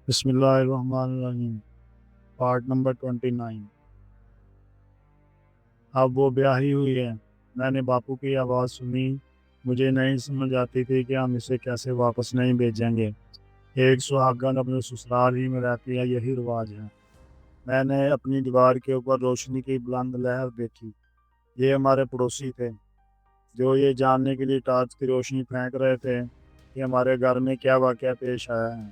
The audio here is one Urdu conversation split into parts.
بسم اللہ الرحمن الرحیم۔ Part number 29۔ اب وہ بیاہی ہوئی ہے۔ میں نے باپو کی آواز سنی۔ مجھے نہیں سمجھ آتی تھی کہ ہم اسے کیسے واپس نہیں بھیجیں گے۔ ایک سہاگن اپنے سسرال ہی میں رہتی ہے، یہی رواج ہے۔ میں نے اپنی دیوار کے اوپر روشنی کی بلند لہر دیکھی۔ یہ ہمارے پڑوسی تھے، جو یہ جاننے کے لیے ٹارچ کی روشنی پھینک رہے تھے کہ ہمارے گھر میں کیا واقعہ پیش آیا ہے۔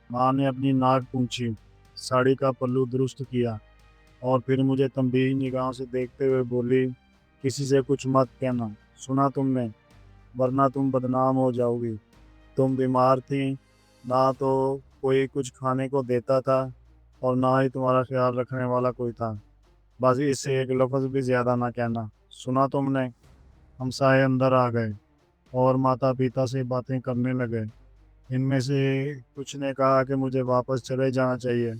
ماں نے اپنی ناک پونچھی، ساڑی کا پلو درست کیا اور پھر مجھے تنبیہی نگاہوں سے دیکھتے ہوئے بولی، کسی سے کچھ مت کہنا، سنا تم نے؟ ورنہ تم بدنام ہو جاؤ گی۔ تم بیمار تھیں، نہ تو کوئی کچھ کھانے کو دیتا تھا اور نہ ہی تمہارا خیال رکھنے والا کوئی تھا۔ بس اس سے ایک لفظ بھی زیادہ نہ کہنا، سنا تم نے؟ ہمسائے اندر آ گئے اور ماتا پتا سے باتیں کرنے لگے۔ ان میں سے کچھ نے کہا کہ مجھے واپس چلے جانا چاہیے،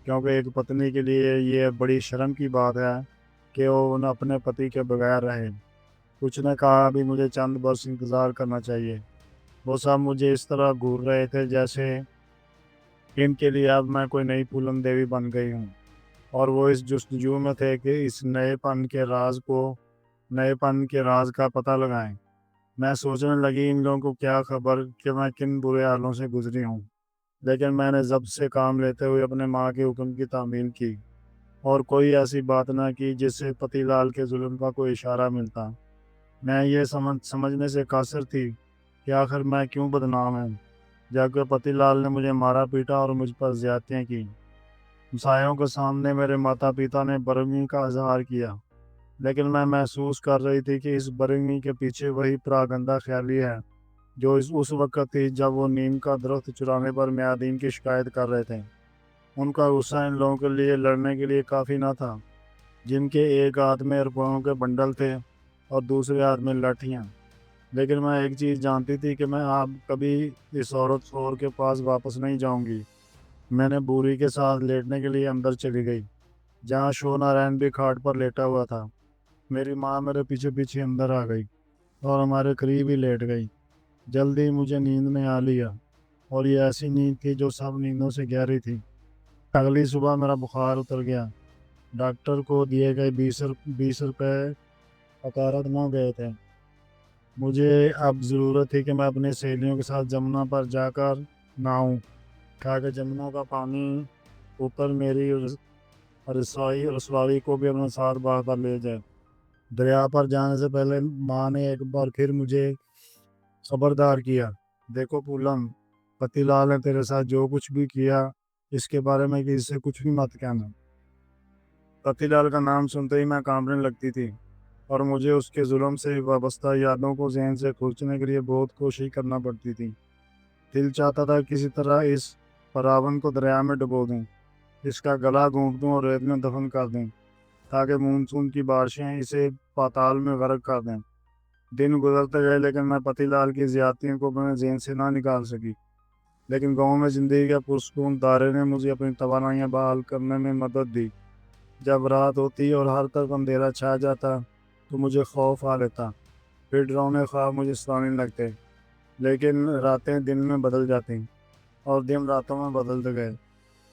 کیونکہ ایک پتنی کے لیے یہ بڑی شرم کی بات ہے کہ وہ اپنے پتی کے بغیر رہے۔ کچھ نے کہا ابھی مجھے چند برس انتظار کرنا چاہیے۔ وہ سب مجھے اس طرح گھور رہے تھے جیسے ان کے لیے اب میں کوئی نئی پھولن دیوی بن گئی ہوں، اور وہ اس جستجو میں تھے کہ اس نئے پن کے راز کا پتہ لگائیں۔ میں سوچنے لگی ان لوگوں کو کیا خبر کہ میں کن برے حالوں سے گزری ہوں، لیکن میں نے ضبط سے کام لیتے ہوئے اپنے ماں کے حکم کی تعمیل کی اور کوئی ایسی بات نہ کی جس سے پتی لال کے ظلم کا کوئی اشارہ ملتا۔ میں یہ سمجھنے سے قاصر تھی کہ آخر میں کیوں بدنام ہوں، جبکہ پتی لال نے مجھے مارا پیٹا اور مجھ پر زیادتیاں کی۔ ہمسایوں کے سامنے میرے ماتا پتا نے برہمی کا اظہار کیا، لیکن میں محسوس کر رہی تھی کہ اس برہمی کے پیچھے وہی پراگندہ خیالی ہے جو اس وقت تھی جب وہ نیم کا درخت چرانے پر میادین کی شکایت کر رہے تھے۔ ان کا غصہ ان لوگوں کے لیے لڑنے کے لیے کافی نہ تھا، جن کے ایک ہاتھ میں روپیوں کے بنڈل تھے اور دوسرے ہاتھ میں لاٹھیاں۔ لیکن میں ایک چیز جانتی تھی کہ میں اب کبھی اس عورت خور کے پاس واپس نہیں جاؤں گی۔ میں نے بوری کے ساتھ لیٹنے کے لیے اندر چلی گئی، جہاں شو نارائن بھی کھاٹ پر لیٹا ہوا تھا۔ میری ماں میرے پیچھے پیچھے اندر آ گئی اور ہمارے قریب ہی لیٹ گئی۔ جلدی مجھے نیند میں آ لیا، اور یہ ایسی نیند تھی جو سب نیندوں سے گہری تھی۔ اگلی صبح میرا بخار اتر گیا۔ ڈاکٹر کو دیے گئے 20 روپے حقارت نہ گئے تھے۔ مجھے اب ضرورت تھی کہ میں اپنی سہیلیوں کے ساتھ جمنا پر جا کر نہاؤں، تاکہ جمنا کا پانی اوپر میری رسوائی کو بھی اپنے ساتھ بہا کر لے جائے۔ دریا پر جانے سے پہلے ماں نے ایک بار پھر مجھے خبردار کیا، دیکھو پولم، پتی لال نے تیرے ساتھ جو کچھ بھی کیا اس کے بارے میں کسی سے کچھ بھی مت کہنا۔ پتی لال کا نام سنتے ہی میں کانپنے لگتی تھی، اور مجھے اس کے ظلم سے وابستہ یادوں کو ذہن سے کھینچنے کے لیے بہت کوشش کرنا پڑتی تھی۔ دل چاہتا تھا کسی طرح اس پراون کو دریا میں ڈبو دوں، اس کا گلا گھونٹ دوں اور ریت میں دفن کر دوں، تاکہ مونسون کی بارشیں اسے پاتال میں غرق کر دیں۔ دن گزرتے گئے لیکن میں پتی لال کی زیادتیوں کو اپنے ذہن سے نہ نکال سکی۔ لیکن گاؤں میں زندگی کے پرسکون دارے نے مجھے اپنی توانائیاں بحال کرنے میں مدد دی۔ جب رات ہوتی اور ہر طرف اندھیرا چھا جاتا تو مجھے خوف آ لیتا، پھر ڈراؤنے خواب مجھے ستانے لگتے۔ لیکن راتیں دن میں بدل جاتی اور دن راتوں میں بدلتے گئے،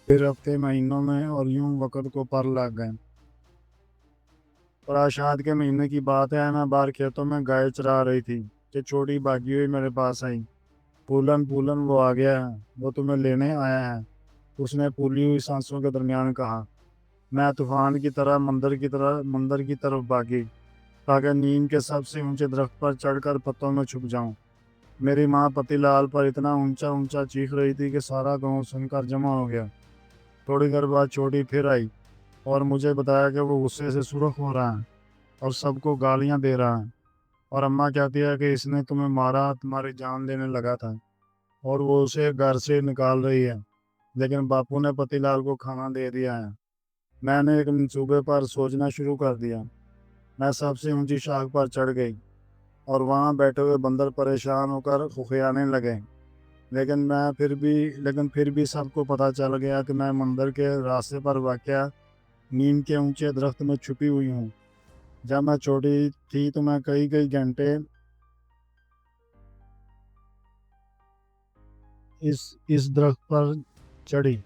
پھر ہفتے مہینوں میں، اور یوں وقت کو پر لگ گئے۔ پراشاد کے مہینے کی بات ہے، میں باہر کھیتوں میں گائے چرا رہی تھی کہ چھوٹی بھاگی ہوئی میرے پاس آئی۔ پولن پولن، وہ آ گیا ہے، وہ تمہیں لینے آیا ہے، اس نے پھولی ہوئی سانسوں کے درمیان کہا۔ میں طوفان کی طرح مندر کی طرف بھاگی، تاکہ نیم کے سب سے اونچے درخت پر چڑھ کر پتوں میں چھپ جاؤں۔ میری ماں پتی لال پر اتنا اونچا اونچا چیخ رہی تھی کہ سارا گاؤں سن کر جمع ہو گیا۔ تھوڑی دیر بعد چھوٹی پھر آئی اور مجھے بتایا کہ وہ غصے سے سرخ ہو رہا ہے اور سب کو گالیاں دے رہا ہے، اور اماں کہتی ہے کہ اس نے تمہیں مارا، تمہاری جان لینے لگا تھا اور وہ اسے گھر سے نکال رہی ہے، لیکن باپو نے پتی لال کو کھانا دے دیا ہے۔ میں نے ایک منصوبے پر سوچنا شروع کر دیا۔ میں سب سے اونچی شاخ پر چڑھ گئی اور وہاں بیٹھے ہوئے بندر پریشان ہو کر خفیانے لگے، لیکن پھر بھی سب کو پتہ چل گیا کہ میں مندر کے راستے پر واقع نیم کے اونچے درخت میں چھپی ہوئی ہوں۔ جب میں چھوٹی تھی تو میں کئی گھنٹے اس درخت پر چڑھی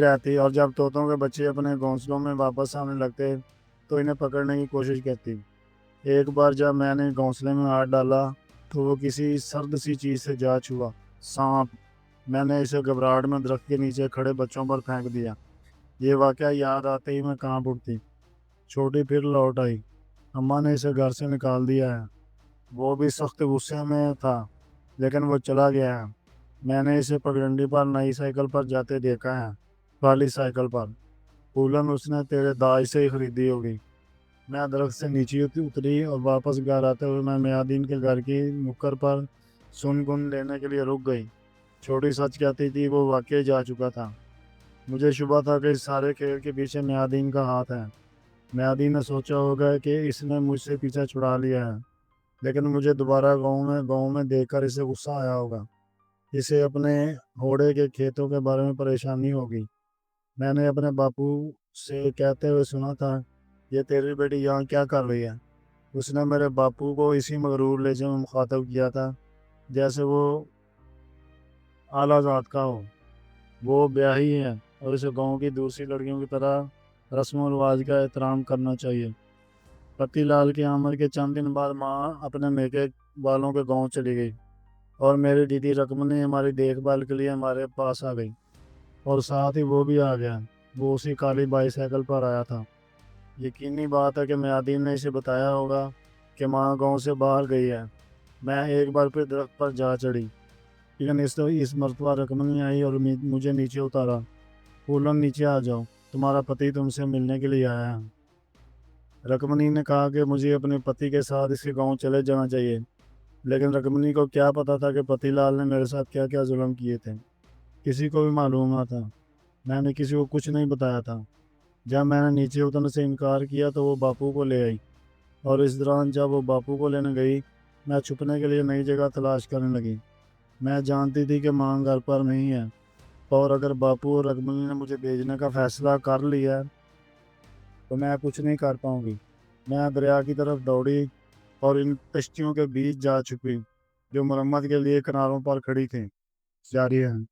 رہتی اور جب طوطوں کے بچے اپنے گھونسلوں میں واپس آنے لگتے تو انہیں پکڑنے کی کوشش کرتی۔ ایک بار جب میں نے گھونسلے میں ہاتھ ڈالا تو وہ کسی سرد سی چیز سے جا چھوا۔ سانپ! میں نے اسے گھبراہٹ میں درخت کے نیچے کھڑے بچوں پر پھینک دیا۔ یہ واقعہ یاد آتے ہی میں کانپ اٹھتی۔ چھوٹی پھر لوٹ آئی۔ اماں نے اسے گھر سے نکال دیا ہے۔ وہ بھی سخت غصے میں تھا، لیکن وہ چلا گیا ہے۔ میں نے اسے پگڈنڈی پر نئی سائیکل پر جاتے دیکھا ہے، کالی سائیکل پر۔ پھولن اس نے تیرے داج سے ہی خریدی ہوگی۔ میں درخت سے نیچے اتری اور واپس گھر آتے ہوئے میں میادین کے گھر کی نکڑ پر سن گن لینے کے لیے رک گئی۔ چھوٹی سچ کہتی تھی، وہ واقعی جا چکا تھا۔ مجھے شبہ تھا کہ اس سارے کھیل کے پیچھے میادین کا ہاتھ ہے۔ میادین نے سوچا ہوگا کہ اس نے مجھ سے پیچھا چھڑا لیا ہے، لیکن مجھے دوبارہ گاؤں میں دیکھ کر اسے غصہ آیا ہوگا۔ اسے اپنے ہوڑے کے کھیتوں کے بارے میں پریشانی ہوگی۔ میں نے اپنے باپو سے کہتے ہوئے سنا تھا، یہ تیری بیٹی یہاں کیا کر رہی ہے؟ اس نے میرے باپو کو اسی مغرور لہجے میں مخاطب کیا تھا جیسے وہ اعلیٰ ذات کا ہو۔ وہ بیاہی ہے اور اسے گاؤں کی دوسری لڑکیوں کی طرح رسم و رواج کا احترام کرنا چاہیے۔ پتی لال کی آمد کے چند دن بعد ماں اپنے میکے والوں کے گاؤں چلی گئی اور میری دیدی رکمنی ہماری دیکھ بھال کے لیے ہمارے پاس آ گئی، اور ساتھ ہی وہ بھی آ گیا۔ وہ اسی کالی بائی سائیکل پر آیا تھا۔ یقینی بات ہے کہ میادین نے اسے بتایا ہوگا کہ ماں گاؤں سے باہر گئی ہے۔ میں ایک بار پھر درخت پر جا چڑھی، لیکن اس مرتبہ رکمنی آئی اور مجھے نیچے اتارا۔ پھولن، نیچے آ جاؤ، تمہارا پتی تم سے ملنے کے لیے آیا ہے۔ رکمنی نے کہا کہ مجھے اپنے پتی کے ساتھ اسی گاؤں چلے جانا چاہیے، لیکن رکمنی کو کیا پتا تھا کہ پتی لال نے میرے ساتھ کیا کیا ظلم کیے تھے۔ کسی کو بھی معلوم نہ تھا۔ میں نے کسی کو کچھ نہیں بتایا تھا۔ جب میں نے نیچے اترنے سے انکار کیا تو وہ باپو کو لے آئی، اور اس دوران جب وہ باپو کو لینے گئی میں چھپنے کے لیے نئی جگہ تلاش کرنے لگی۔ میں جانتی تھی کہ ماں گھر پر نہیں ہے، اور اگر باپو اور رکمنی نے مجھے بھیجنے کا فیصلہ کر لیا تو میں کچھ نہیں کر پاؤں گی۔ میں دریا کی طرف دوڑی اور ان کشتیوں کے بیچ جا چھپی جو مرمت کے لیے کناروں پر کھڑی تھیں۔ جاری ہے۔